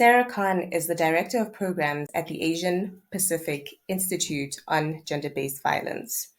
Sarah Khan is the Director of Programs at the Asian Pacific Institute on Gender-Based Violence.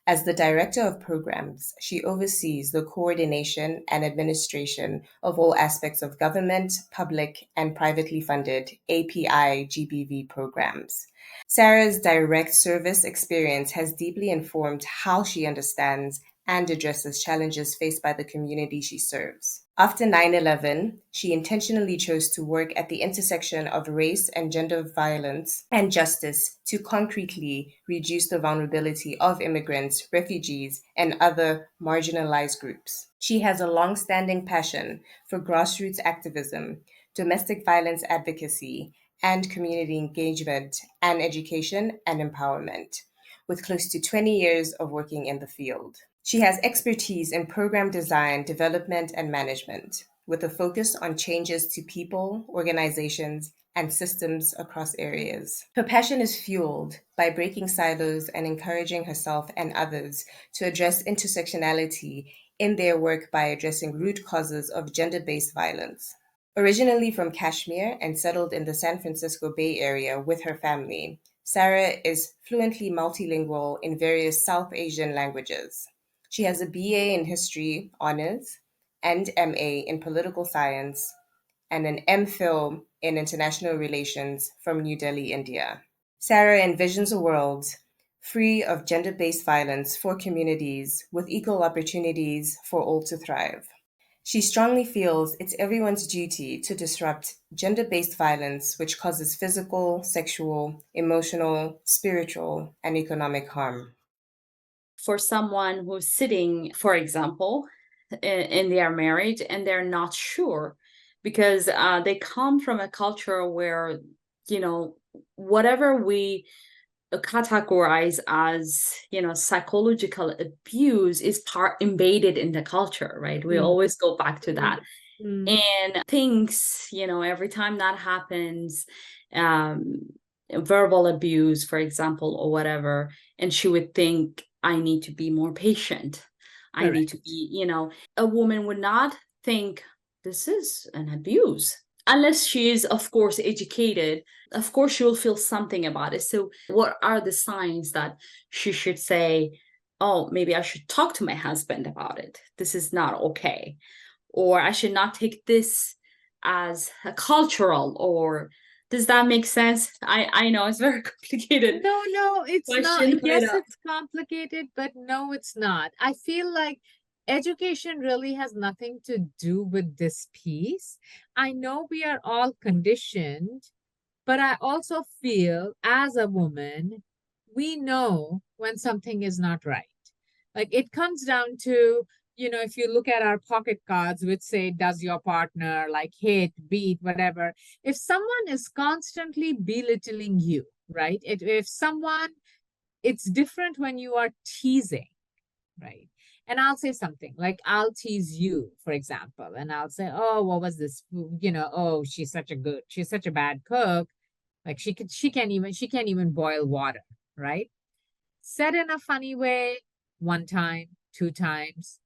As the Director of Programs, she oversees the coordination and administration of all aspects of government, public, and privately funded API-GBV programs. Sarah's direct service experience has deeply informed how she understands and addresses challenges faced by the community she serves. After 9/11, she intentionally chose to work at the intersection of race and gender violence and justice to concretely reduce the vulnerability of immigrants, refugees, and other marginalized groups. She has a long-standing passion for grassroots activism, domestic violence advocacy, and community engagement and education and empowerment, with close to 20 years of working in the field. She has expertise in program design, development, and management, with a focus on changes to people, organizations, and systems across areas. Her passion is fueled by breaking silos and encouraging herself and others to address intersectionality in their work by addressing root causes of gender-based violence. Originally from Kashmir and settled in the San Francisco Bay Area with her family, Sarah is fluently multilingual in various South Asian languages. She has a BA in History Honors and MA in Political Science and an MPhil in International Relations from New Delhi, India. Sarah envisions a world free of gender-based violence for communities with equal opportunities for all to thrive. She strongly feels it's everyone's duty to disrupt gender-based violence, which causes physical, sexual, emotional, spiritual, and economic harm. For someone who's sitting, for example, in their marriage and they're not sure because they come from a culture where, whatever we categorize as psychological abuse is part embedded in the culture, right? We always go back to that. And things, every time that happens, verbal abuse, for example, or whatever, and she would think, I need to be more patient. I need to be, a woman would not think this is an abuse unless she is, of course, educated. Of course, she will feel something about it. So what are the signs that she should say, oh, maybe I should talk to my husband about it. This is not okay. Or I should not take this as a cultural, or does that make sense? I know it's very complicated. No, it's question, not. Yes, it's complicated, but no, it's not. I feel like education really has nothing to do with this piece. I know we are all conditioned, but I also feel as a woman, we know when something is not right. Like it comes down to, if you look at our pocket cards, which say, does your partner like hit, beat, whatever, if someone is constantly belittling you, right? If someone, it's different when you are teasing, right? And I'll say something like, I'll tease you, for example, and I'll say, oh, what was this? Oh, she's such a bad cook. Like she can't even boil water, right? Said in a funny way, one time, two times,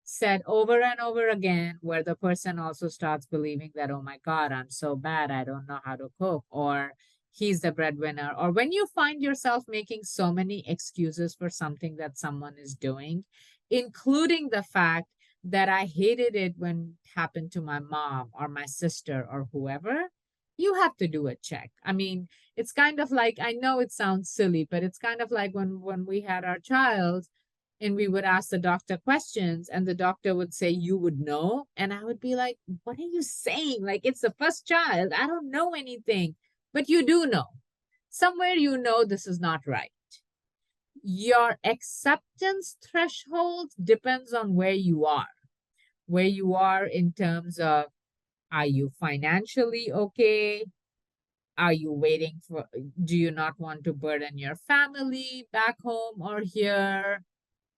said over and over again, where the person also starts believing that, oh my God, I'm so bad, I don't know how to cook, or he's the breadwinner. Or when you find yourself making so many excuses for something that someone is doing, including the fact that I hated it when it happened to my mom or my sister or whoever, you have to do a check. I mean, it's kind of like, I know it sounds silly, but it's kind of like when we had our child and we would ask the doctor questions and the doctor would say, you would know. And I would be like, what are you saying? Like, it's the first child. I don't know anything, but you do know. Somewhere you know this is not right. Your acceptance threshold depends on where you are in terms of, are you financially okay? Are you waiting for, do you not want to burden your family back home or here?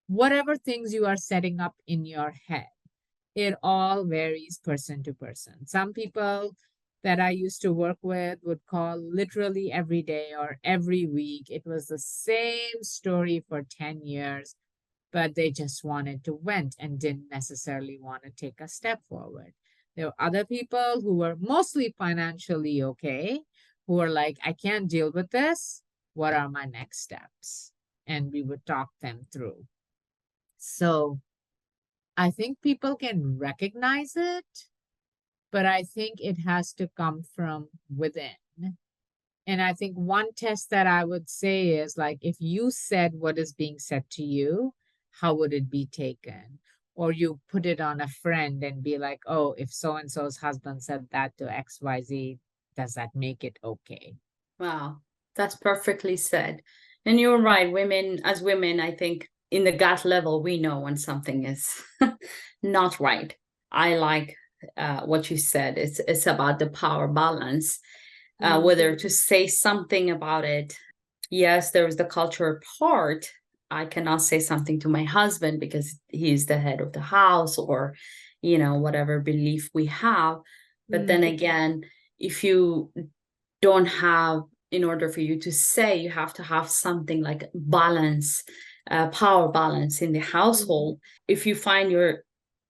Whatever things you are setting up in your head, it all varies person to person. Some people that I used to work with would call literally every day or every week. It was the same story for 10 years, but they just wanted to vent and didn't necessarily want to take a step forward. There were other people who were mostly financially okay, who were like, I can't deal with this. What are my next steps? And we would talk them through. So I think people can recognize it, but I think it has to come from within. And I think one test that I would say is like, if you said what is being said to you, how would it be taken? Or you put it on a friend and be like, oh, if so and so's husband said that to XYZ, does that make it okay? Wow, that's perfectly said. And you're right, women, as women, I think in the gut level, we know when something is not right. I like what you said. It's about the power balance, whether to say something about it. Yes, there's the cultural part. I cannot say something to my husband because he's the head of the house, or, whatever belief we have. But then again, if you don't have, in order for you to say, you have to have something like balance, power balance in the household. If you find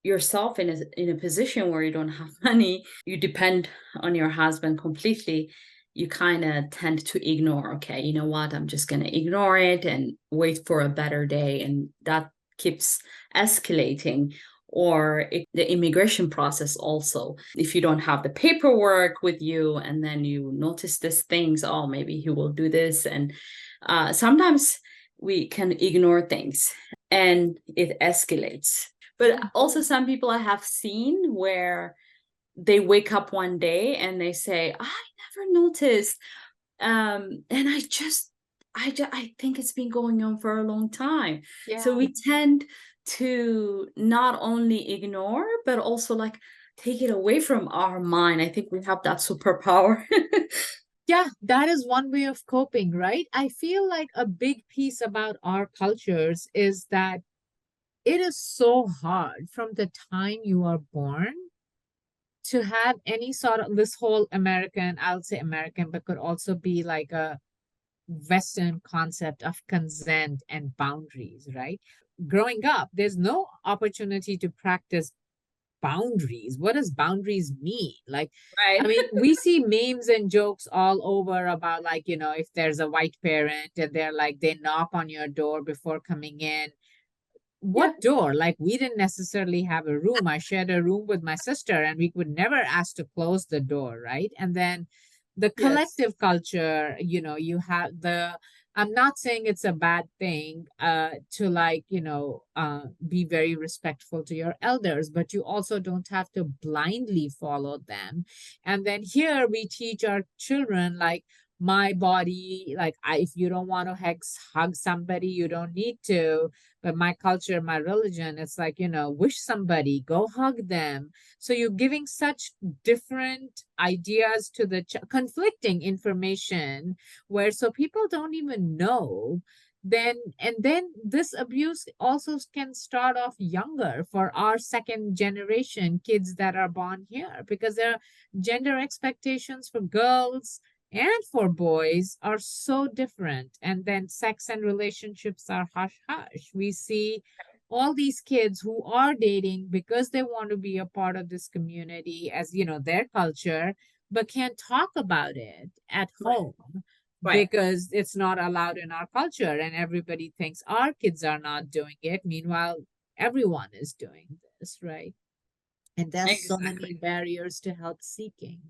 yourself in a position where you don't have money, you depend on your husband completely, you kind of tend to ignore, okay, you know what, I'm just going to ignore it and wait for a better day, and that keeps escalating. Or the immigration process also, if you don't have the paperwork with you and then you notice these things, oh, maybe he will do this, and sometimes we can ignore things and it escalates. But also some people I have seen where they wake up one day and they say, I never noticed, and I think it's been going on for a long time. So we tend to not only ignore, but also like take it away from our mind. I think we have that superpower. Yeah, that is one way of coping, right? I feel like a big piece about our cultures is that it is so hard from the time you are born to have any sort of this whole American, I'll say American, but could also be like a Western concept of consent and boundaries, right? Growing up, there's no opportunity to practice boundaries. What does boundaries mean? Like, Right. I mean, we see memes and jokes all over about, like, if there's a white parent and they're like, they knock on your door before coming in. What door? Like, we didn't necessarily have a room. I shared a room with my sister and we would never ask to close the door, right? And then the collective culture, you have I'm not saying it's a bad thing to, like, be very respectful to your elders, but you also don't have to blindly follow them. And then here we teach our children, like, my body, like, if you don't want to hug somebody, you don't need to. But my culture, my religion, it's like, wish somebody, go hug them. So you're giving such different ideas to the conflicting information, where so people don't even know. Then this abuse also can start off younger for our second generation kids that are born here, because their gender expectations for girls and for boys are so different. And then sex and relationships are hush hush. We see all these kids who are dating because they want to be a part of this community, as their culture, but can't talk about it at home because it's not allowed in our culture, and everybody thinks our kids are not doing it. Meanwhile, everyone is doing this, right? And there's so many barriers to help seeking.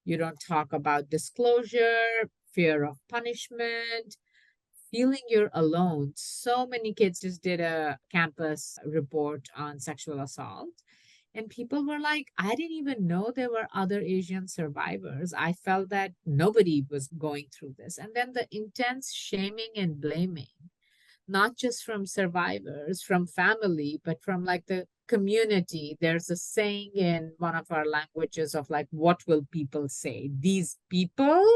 You don't talk about disclosure, fear of punishment, feeling you're alone. So many kids just did a campus report on sexual assault. And people were like, I didn't even know there were other Asian survivors. I felt that nobody was going through this. And then the intense shaming and blaming, not just from survivors, from family, but from, like, the community. There's a saying in one of our languages of, like, what will people say? These people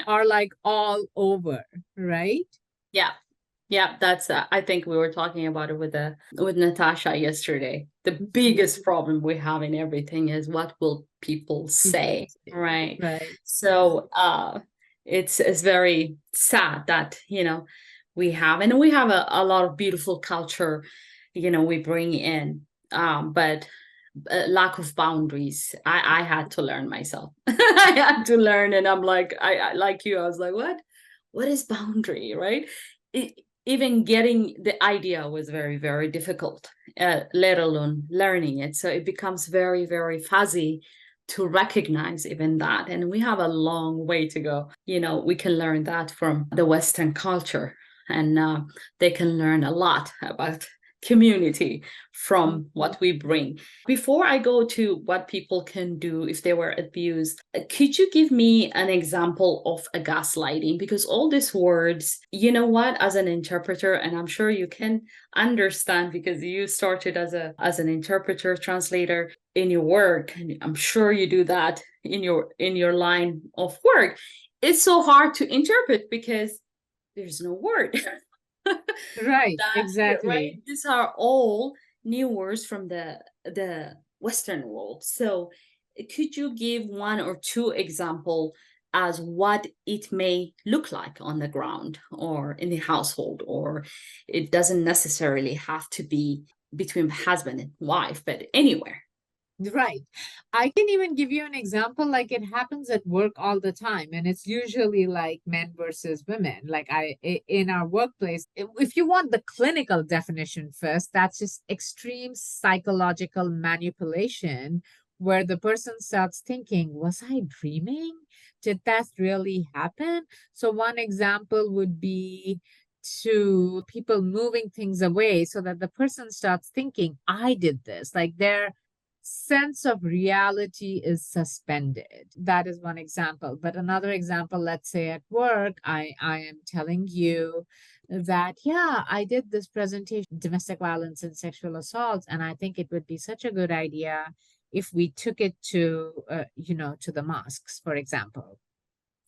are, like, all over, right? Yeah, that's I think we were talking about it with Natasha yesterday. The biggest problem we have in everything is what will people say, right? So it's very sad that we have a lot of beautiful culture we bring in, but lack of boundaries. I had to learn myself. I had to learn, and I'm like, I like you, I was like, what is boundary, right? Even getting the idea was very, very difficult, let alone learning it. So it becomes very, very fuzzy to recognize even that. And we have a long way to go. We can learn that from the Western culture, and they can learn a lot about community from what we bring. Before I go to what people can do if they were abused, could you give me an example of a gaslighting? Because all these words, you know what, as an interpreter, and I'm sure you can understand because you started as an interpreter, translator in your work, and I'm sure you do that in your line of work. It's so hard to interpret because there's no word. Right, Right? exactly. These are all new words from the Western world. So could you give one or two example as what it may look like on the ground or in the household, or it doesn't necessarily have to be between husband and wife, but anywhere? Right. I can even give you an example, like it happens at work all the time, and it's usually like men versus women. Like in our workplace, if you want the clinical definition first, that's just extreme psychological manipulation where the person starts thinking, was I dreaming? Did that really happen? So one example would be to people moving things away so that the person starts thinking, I did this. Like their sense of reality is suspended. That is one example. But another example, let's say at work, I am telling you that, yeah, I did this presentation, domestic violence and sexual assault, and I think it would be such a good idea if we took it to, to the mosques, for example.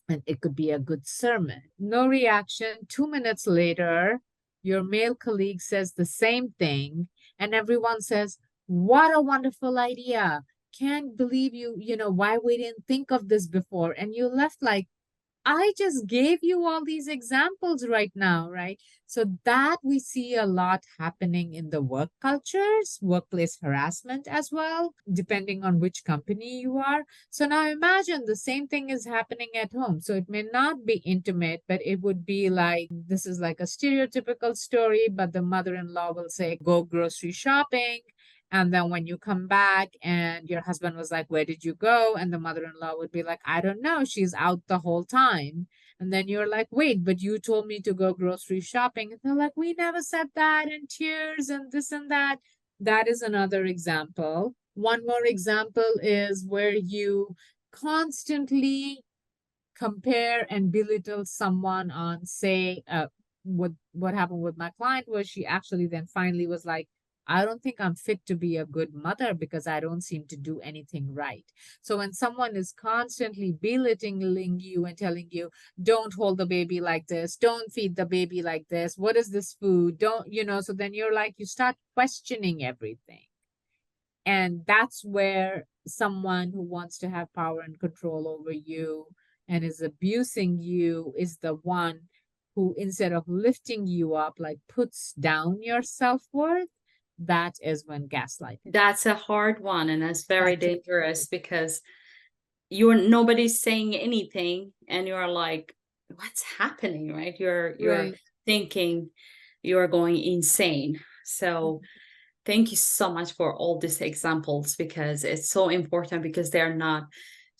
And it could be a good sermon. No reaction. 2 minutes later, your male colleague says the same thing, and everyone says, what a wonderful idea. Can't believe why we didn't think of this before. And you left like, I just gave you all these examples right now, right? So that we see a lot happening in the work cultures, workplace harassment as well, depending on which company you are. So now imagine the same thing is happening at home. So it may not be intimate, but it would be like this is like a stereotypical story, but the mother-in-law will say, go grocery shopping. And then when you come back and your husband was like, where did you go? And the mother-in-law would be like, I don't know. She's out the whole time. And then you're like, wait, but you told me to go grocery shopping. And they're like, we never said that, and tears and this and that. That is another example. One more example is where you constantly compare and belittle someone on, say, what happened with my client was she actually then finally was like, I don't think I'm fit to be a good mother because I don't seem to do anything right. So when someone is constantly belittling you and telling you, don't hold the baby like this, don't feed the baby like this, what is this food? Don't, so then you're like, you start questioning everything. And that's where someone who wants to have power and control over you and is abusing you is the one who, instead of lifting you up, like puts down your self-worth. That is when gaslighting. That's a hard one, and that's very dangerous because nobody's saying anything and you're like, what's happening, right? You're Right. thinking you're going insane. So thank you so much for all these examples, because it's so important, because they're not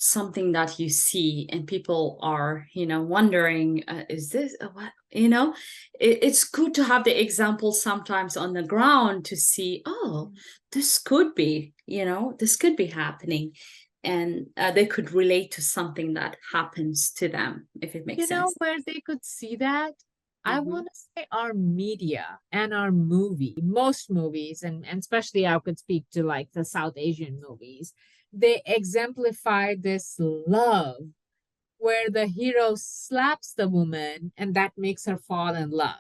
something that you see and people are wondering, is this what it's good to have the examples sometimes on the ground to see, oh, this could be happening, and they could relate to something that happens to them, if it makes sense. Where they could see that? I want to say our media and our most movies, and especially I could speak to like the South Asian movies, they exemplify this love where the hero slaps the woman and that makes her fall in love,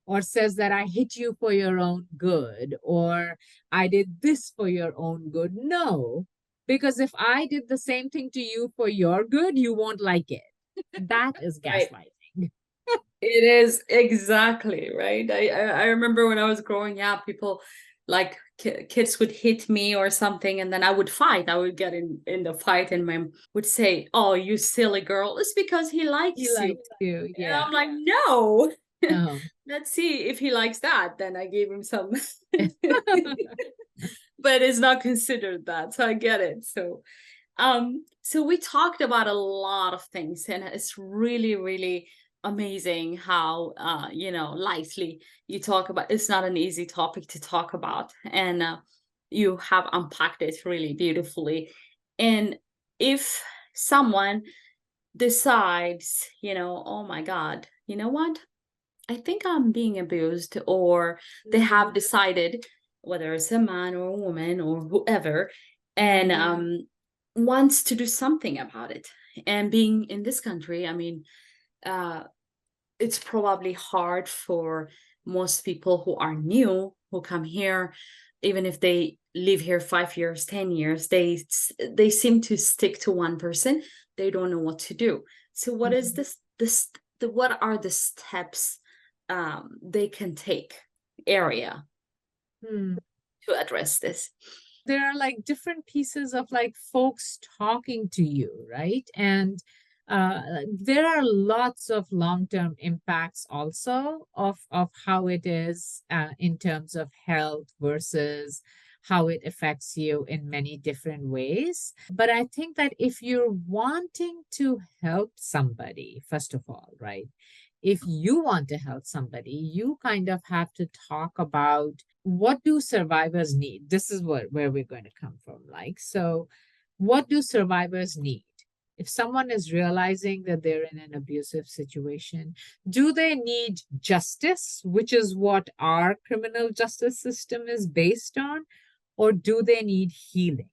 or says that I hit you for your own good, or I did this for your own good. No, because if I did the same thing to you for your good, you won't like it. That is Right. gaslighting. It is, exactly, right. I remember when I was growing up, people like kids would hit me or something, and then I would fight. I would get in the fight, and my mom would say, "Oh, you silly girl, it's because he He likes you." likes you, And yeah. I'm like, no. Oh. Let's see if he likes that. Then I gave him some, but it's not considered that. So I get it. So we talked about a lot of things, and it's really, really amazing how lightly you talk about. It's not an easy topic to talk about, and you have unpacked it really beautifully. And if someone decides, oh my God, you know what? I think I'm being abused, or they have decided, whether it's a man or a woman or whoever, and wants to do something about it. And being in this country, I mean, uh, it's probably hard for most people who are new, who come here, even if they live here 5 years, 10 years, they seem to stick to one person. They don't know what to do. So what is what are the steps they can take area to address this? There are like different pieces of like folks talking to you, right? And there are lots of long-term impacts also of how it is in terms of health versus how it affects you in many different ways. But I think that if you're wanting to help somebody, first of all, right? If you want to help somebody, you kind of have to talk about what do survivors need. This is where we're going to come from. Like, so what do survivors need? If someone is realizing that they're in an abusive situation, do they need justice, which is what our criminal justice system is based on, or do they need healing?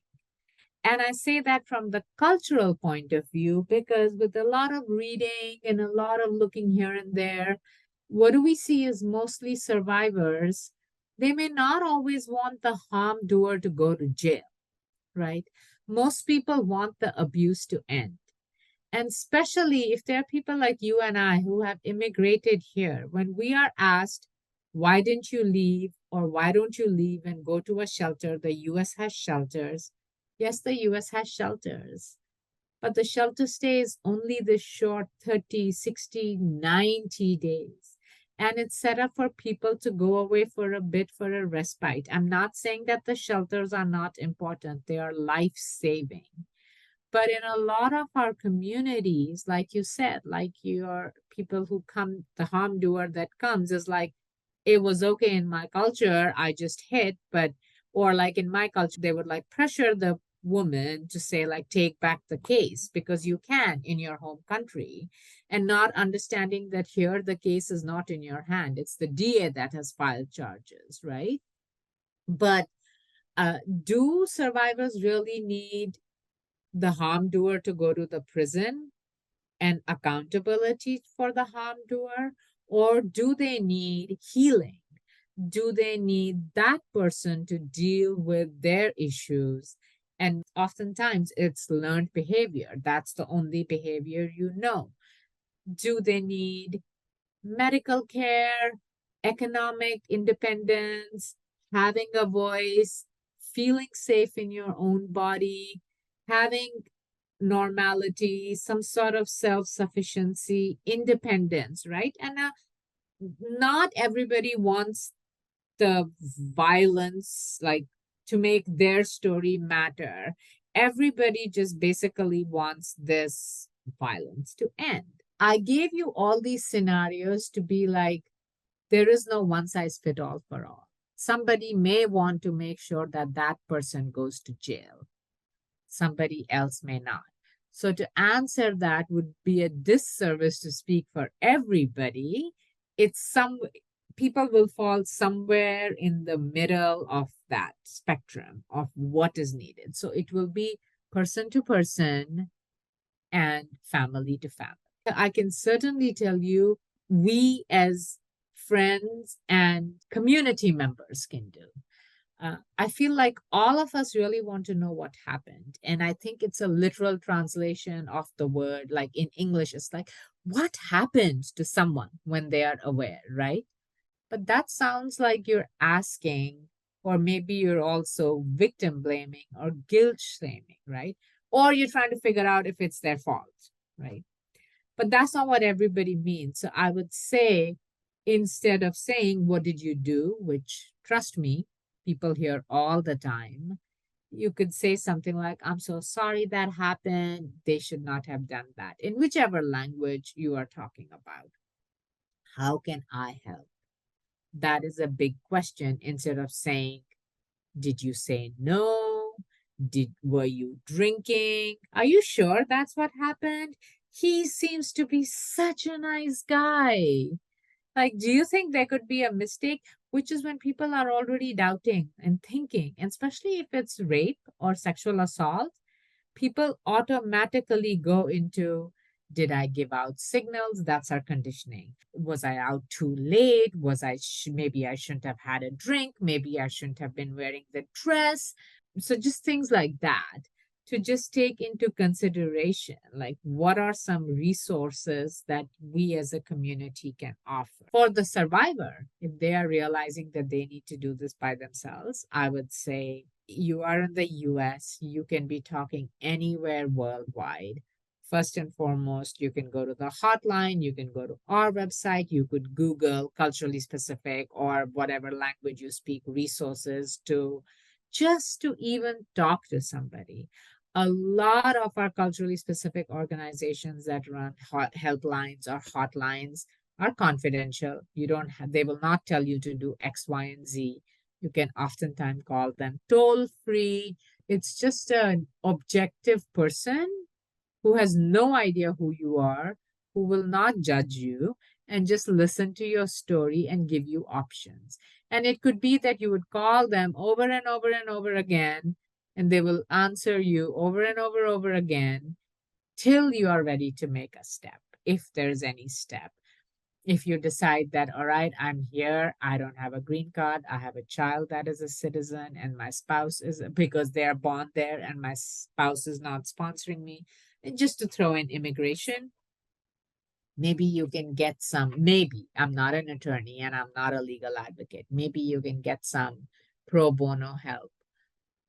And I say that from the cultural point of view, because with a lot of reading and a lot of looking here and there, what do we see is mostly survivors. They may not always want the harm doer to go to jail, right? Most people want the abuse to end. And especially if there are people like you and I who have immigrated here, when we are asked, why didn't you leave, or why don't you leave and go to a shelter? The US has shelters. Yes, the US has shelters, but the shelter stay is only this short 30, 60, 90 days. And it's set up for people to go away for a bit for a respite. I'm not saying that the shelters are not important, they are life saving. But in a lot of our communities, like you said, like your people who come, the harm doer that comes is like, it was okay in my culture, I just hit, but, or like in my culture, they would like pressure the woman to say, like, take back the case because you can in your home country, and not understanding that here the case is not in your hand. It's the DA that has filed charges, right? But do survivors really need the harm doer to go to the prison and accountability for the harm doer? Or do they need healing? Do they need that person to deal with their issues? And oftentimes it's learned behavior. That's the only behavior you know. Do they need medical care, economic independence, having a voice, feeling safe in your own body, having normality, some sort of self sufficiency, independence, right? And not everybody wants the violence, like to make their story matter. Everybody just basically wants this violence to end. I gave you all these scenarios to be like, there is no one size fit all for all. Somebody may want to make sure that that person goes to jail. Somebody else may not. So to answer that would be a disservice to speak for everybody. It's some people will fall somewhere in the middle of that spectrum of what is needed. So it will be person to person and family to family. I can certainly tell you, we as friends and community members can do. I feel like all of us really want to know what happened. And I think it's a literal translation of the word. Like in English, it's like, what happened to someone when they are aware, right? But that sounds like you're asking, or maybe you're also victim blaming or guilt shaming, right? Or you're trying to figure out if it's their fault, right? But that's not what everybody means. So I would say, instead of saying, "What did you do?" which, trust me, people hear all the time, you could say something like, "I'm so sorry that happened. They should not have done that," in whichever language you are talking about. How can I help? That is a big question. Instead of saying, "Did you say no? Were you drinking? Are you sure that's what happened? He seems to be such a nice guy. Like, do you think there could be a mistake?" Which is when people are already doubting and thinking, and especially if it's rape or sexual assault, people automatically go into, did I give out signals? That's our conditioning. Was I out too late? Maybe I shouldn't have had a drink. Maybe I shouldn't have been wearing the dress. So just things like that, to just take into consideration, like, what are some resources that we as a community can offer for the survivor if they are realizing that they need to do this by themselves. I would say, you are in the US, you can be talking anywhere worldwide. First and foremost, you can go to the hotline, you can go to our website, you could Google culturally specific or whatever language you speak resources to just to even talk to somebody. A lot of our culturally specific organizations that run helplines or hotlines are confidential. You don't have, they will not tell you to do X, Y, and Z. You can oftentimes call them toll free. It's just an objective person who has no idea who you are, who will not judge you, and just listen to your story and give you options. And it could be that you would call them over and over and over again, and they will answer you over and over again till you are ready to make a step, if there's any step. If you decide that, all right, I'm here, I don't have a green card, I have a child that is a citizen, and my spouse is, because they are born there, and my spouse is not sponsoring me, and just to throw in immigration, maybe you can get some, maybe, I'm not an attorney and I'm not a legal advocate, maybe you can get some pro bono help.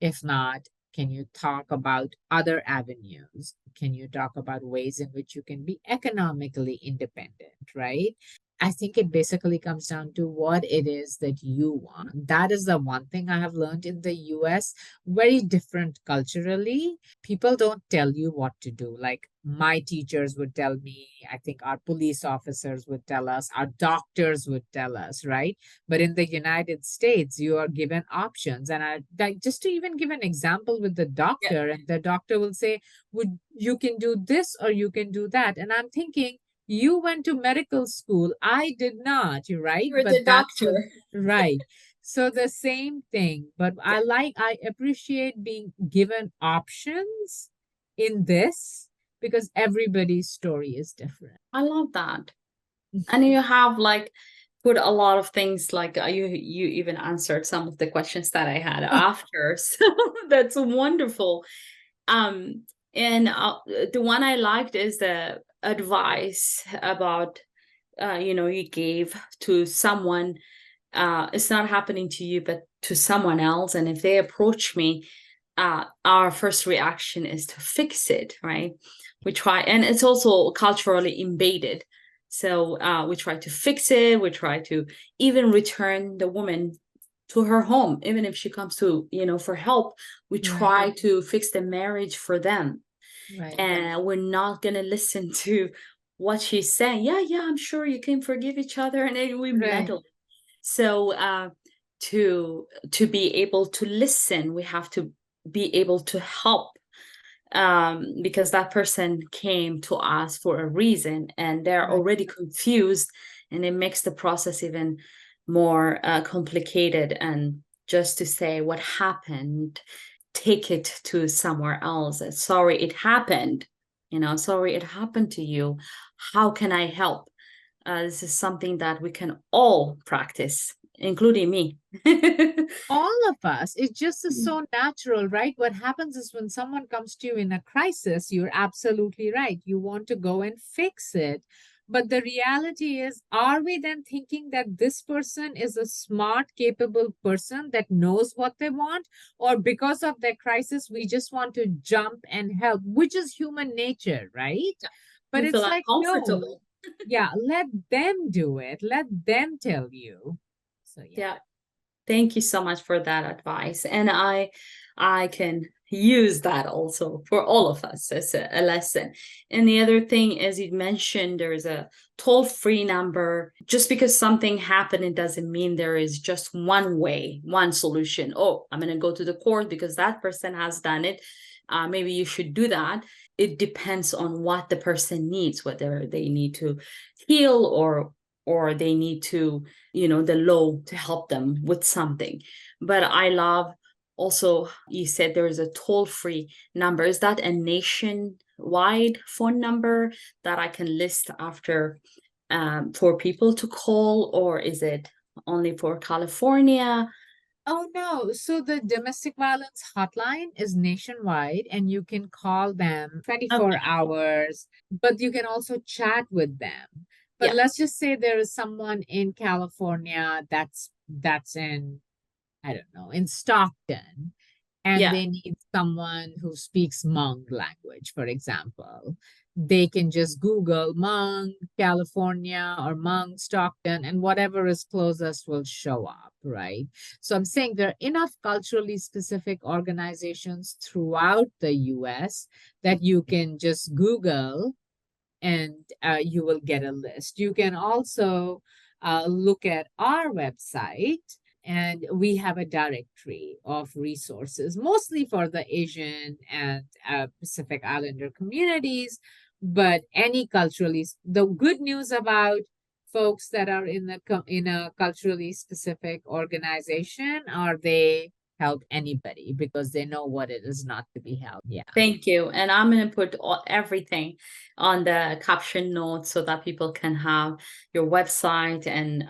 If not, can you talk about other avenues? Can you talk about ways in which you can be economically independent, right? I think it basically comes down to what it is that you want. That is the one thing I have learned in the US, very different culturally. People don't tell you what to do. Like, my teachers would tell me, I think our police officers would tell us, our doctors would tell us, right? But in the United States, you are given options. And I like, just to even give an example with the Yeah. doctor, and the doctor will say, "Would you can do this or you can do that." And I'm thinking, you went to medical school. I did not, you're right? You're But the that's what, doctor. right. So the same thing. But Yeah. I appreciate being given options in this, because everybody's story is different. I love that. And you have like put a lot of things, like you even answered some of the questions that I had after. So that's wonderful. And the one I liked is the advice about you gave to someone. It's not happening to you, but to someone else. And if they approach me, our first reaction is to fix it, right? We try, and it's also culturally embedded. So we try to fix it. We try to even return the woman to her home, even if she comes to, for help. We try to fix the marriage for them. Right. And we're not going to listen to what she's saying. Yeah, I'm sure you can forgive each other. And then we Right. meddle. So to be able to listen, we have to be able to help, because that person came to us for a reason, and they're Right. already confused, and it makes the process even more complicated. And just to say what happened, take it to somewhere else. Sorry it happened, sorry it happened to you. How can I help? This is something that we can all practice, including me. All of us. It just is so natural, right? What happens is, when someone comes to you in a crisis, you're absolutely right. You want to go and fix it. But the reality is, are we then thinking that this person is a smart, capable person that knows what they want? Or because of their crisis, we just want to jump and help, which is human nature, right? But We feel it's like, no, uncomfortable. yeah, let them do it. Let them tell you. So, yeah. Yeah. Thank you so much for that advice. And I can use that also for all of us as a lesson. And the other thing, as you mentioned, there's a toll-free number. Just because something happened, it doesn't mean there is just one way, one solution. Oh, I'm going to go to the court because that person has done it. Maybe you should do that. It depends on what the person needs, whether they need to heal or they need to, the law to help them with something. But I love also, you said there is a toll-free number. Is that a nationwide phone number that I can list after for people to call, or is it only for California? Oh, no. So the domestic violence hotline is nationwide and you can call them 24 Okay. hours, but you can also chat with them. But Yeah. let's just say there is someone in California that's in, I don't know, in Stockton, and Yeah. they need someone who speaks Hmong language, for example. They can just Google Hmong, California, or Hmong, Stockton, and whatever is closest will show up, right? So I'm saying there are enough culturally specific organizations throughout the US that you can just Google and you will get a list. You can also look at our website, and we have a directory of resources, mostly for the Asian and Pacific Islander communities. But any culturally, the good news about folks that are in a culturally specific organization are they help anybody because they know what it is not to be helped. Yeah. Thank you. And I'm going to put everything on the caption notes so that people can have your website and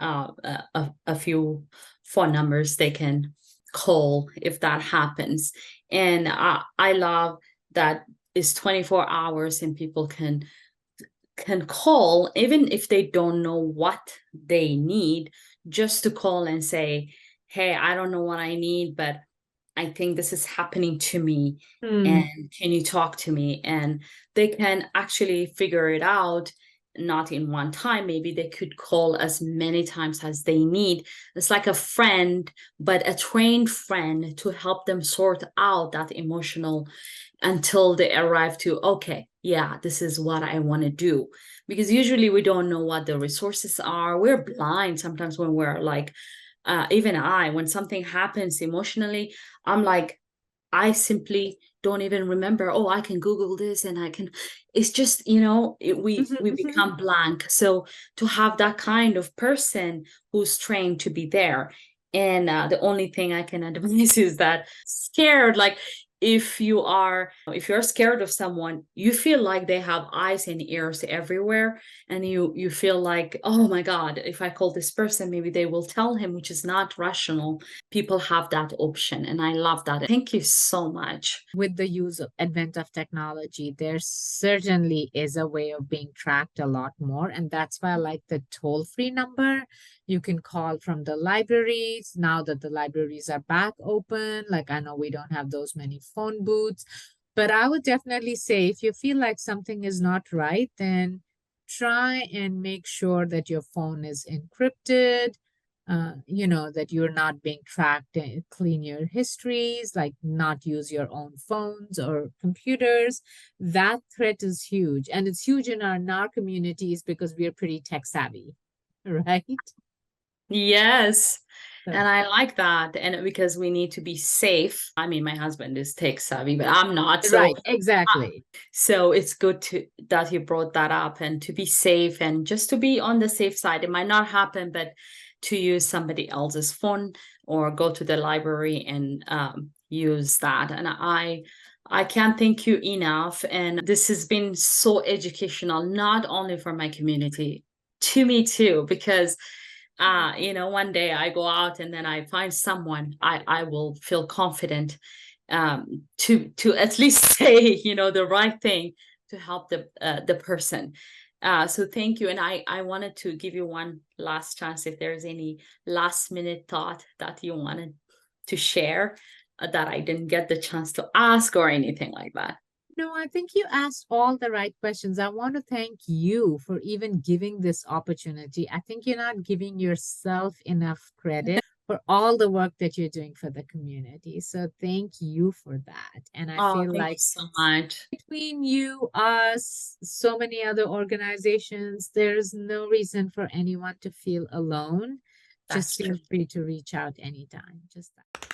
a few phone numbers they can call if that happens. And I love that it's 24 hours and people can call even if they don't know what they need, just to call and say, hey, I don't know what I need, but I think this is happening to me, and can you talk to me? And they can actually figure it out, not in one time. Maybe they could call as many times as they need. It's like a friend, but a trained friend to help them sort out that emotional until they arrive to, okay, yeah, this is what I want to do. Because usually we don't know what the resources are. We're blind sometimes when we're like, even when something happens emotionally, I'm like, I simply don't even remember, oh, I can Google this and I can, it's just, we become blank. So to have that kind of person who's trained to be there. And the only thing I can advise is that scared, like if you're scared of someone, you feel like they have eyes and ears everywhere, and you feel like, oh my God, if I call this person, maybe they will tell him, which is not rational. People have that option, and I love that. Thank you so much. With the use of advent of technology, there certainly is a way of being tracked a lot more, and that's why I like the toll-free number. You can call from the libraries now that the libraries are back open. Like, I know we don't have those many phone booths, but I would definitely say if you feel like something is not right, then try and make sure that your phone is encrypted, that you're not being tracked, and clean your histories, like not use your own phones or computers. That threat is huge, and it's huge in our communities because we are pretty tech savvy, right? Yes. So, And I like that. And because we need to be safe. I mean, my husband is tech savvy, but I'm not. right, exactly. So it's good that you brought that up, and to be safe and just to be on the safe side. It might not happen, but to use somebody else's phone or go to the library and use that. And I can't thank you enough. And this has been so educational, not only for my community, to me too, because one day I go out and then I find someone, I will feel confident to at least say, the right thing to help the person. So thank you. And I wanted to give you one last chance if there's any last minute thought that you wanted to share that I didn't get the chance to ask or anything like that. No, I think you asked all the right questions. I want to thank you for even giving this opportunity. I think you're not giving yourself enough credit for all the work that you're doing for the community. So thank you for that. And I Oh, feel thank you like so much. between you, us, so many other organizations, there's no reason for anyone to feel alone. Just That's true. feel free to reach out anytime. Just that.